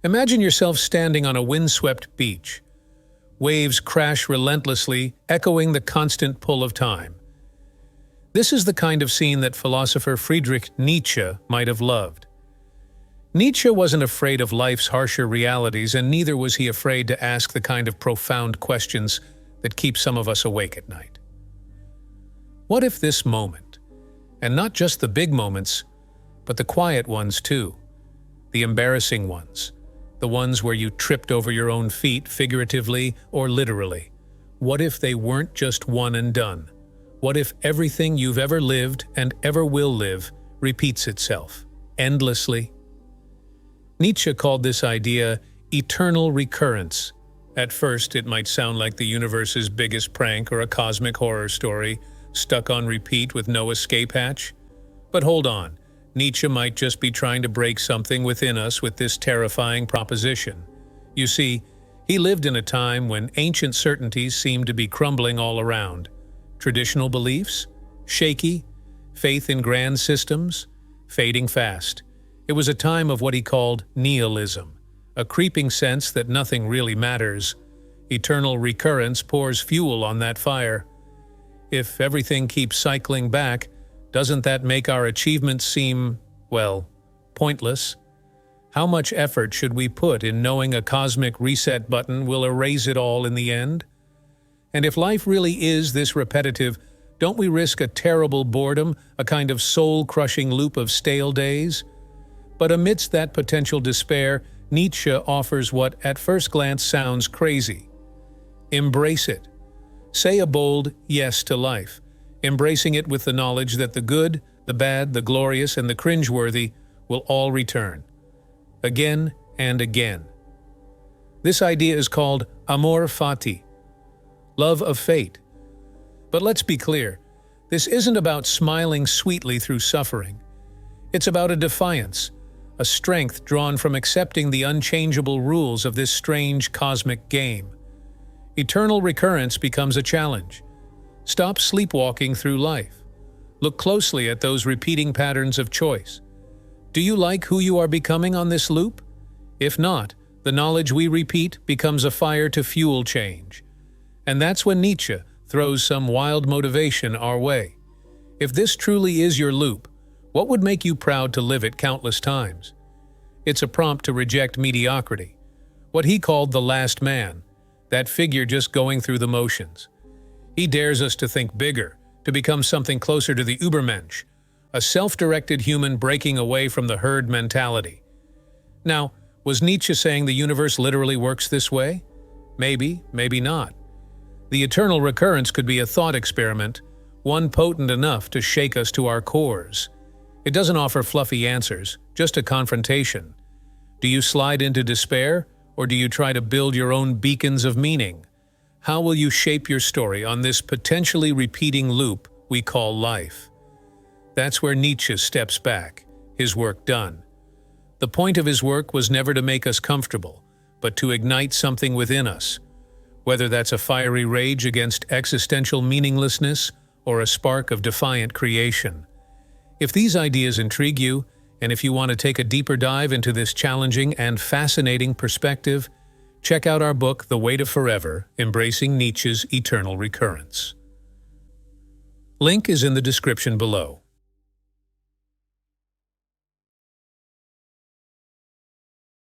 Imagine yourself standing on a windswept beach. Waves crash relentlessly, echoing the constant pull of time. This is the kind of scene that philosopher Friedrich Nietzsche might have loved. Nietzsche wasn't afraid of life's harsher realities, and neither was he afraid to ask the kind of profound questions that keep some of us awake at night. What if this moment, and not just the big moments, but the quiet ones too, the embarrassing ones, the ones where you tripped over your own feet, figuratively or literally, what if they weren't just one and done? What if everything you've ever lived and ever will live repeats itself, endlessly? Nietzsche called this idea eternal recurrence. At first, it might sound like the universe's biggest prank or a cosmic horror story, stuck on repeat with no escape hatch. But hold on, Nietzsche might just be trying to break something within us with this terrifying proposition. You see, he lived in a time when ancient certainties seemed to be crumbling all around. Traditional beliefs? Shaky. Faith in grand systems? Fading fast. It was a time of what he called nihilism, a creeping sense that nothing really matters. Eternal recurrence pours fuel on that fire. If everything keeps cycling back, doesn't that make our achievements seem, well, pointless? How much effort should we put in knowing a cosmic reset button will erase it all in the end? And if life really is this repetitive, don't we risk a terrible boredom, a kind of soul-crushing loop of stale days? But amidst that potential despair, Nietzsche offers what at first glance sounds crazy. Embrace it. Say a bold yes to life, embracing it with the knowledge that the good, the bad, the glorious, and the cringeworthy will all return. Again and again. This idea is called amor fati, love of fate. But let's be clear, this isn't about smiling sweetly through suffering. It's about a defiance, a strength drawn from accepting the unchangeable rules of this strange cosmic game. Eternal recurrence becomes a challenge. Stop sleepwalking through life. Look closely at those repeating patterns of choice. Do you like who you are becoming on this loop? If not, the knowledge we repeat becomes a fire to fuel change. And that's when Nietzsche throws some wild motivation our way. If this truly is your loop, what would make you proud to live it countless times? It's a prompt to reject mediocrity, what he called the last man, that figure just going through the motions. He dares us to think bigger, to become something closer to the Übermensch, a self-directed human breaking away from the herd mentality. Now, was Nietzsche saying the universe literally works this way? Maybe, maybe not. The eternal recurrence could be a thought experiment, one potent enough to shake us to our cores. It doesn't offer fluffy answers, just a confrontation. Do you slide into despair, or do you try to build your own beacons of meaning? How will you shape your story on this potentially repeating loop we call life? That's where Nietzsche steps back, his work done. The point of his work was never to make us comfortable, but to ignite something within us. Whether that's a fiery rage against existential meaninglessness or a spark of defiant creation. If these ideas intrigue you, and if you want to take a deeper dive into this challenging and fascinating perspective, check out our book, The Weight of Forever, Embracing Nietzsche's Eternal Recurrence. Link is in the description below.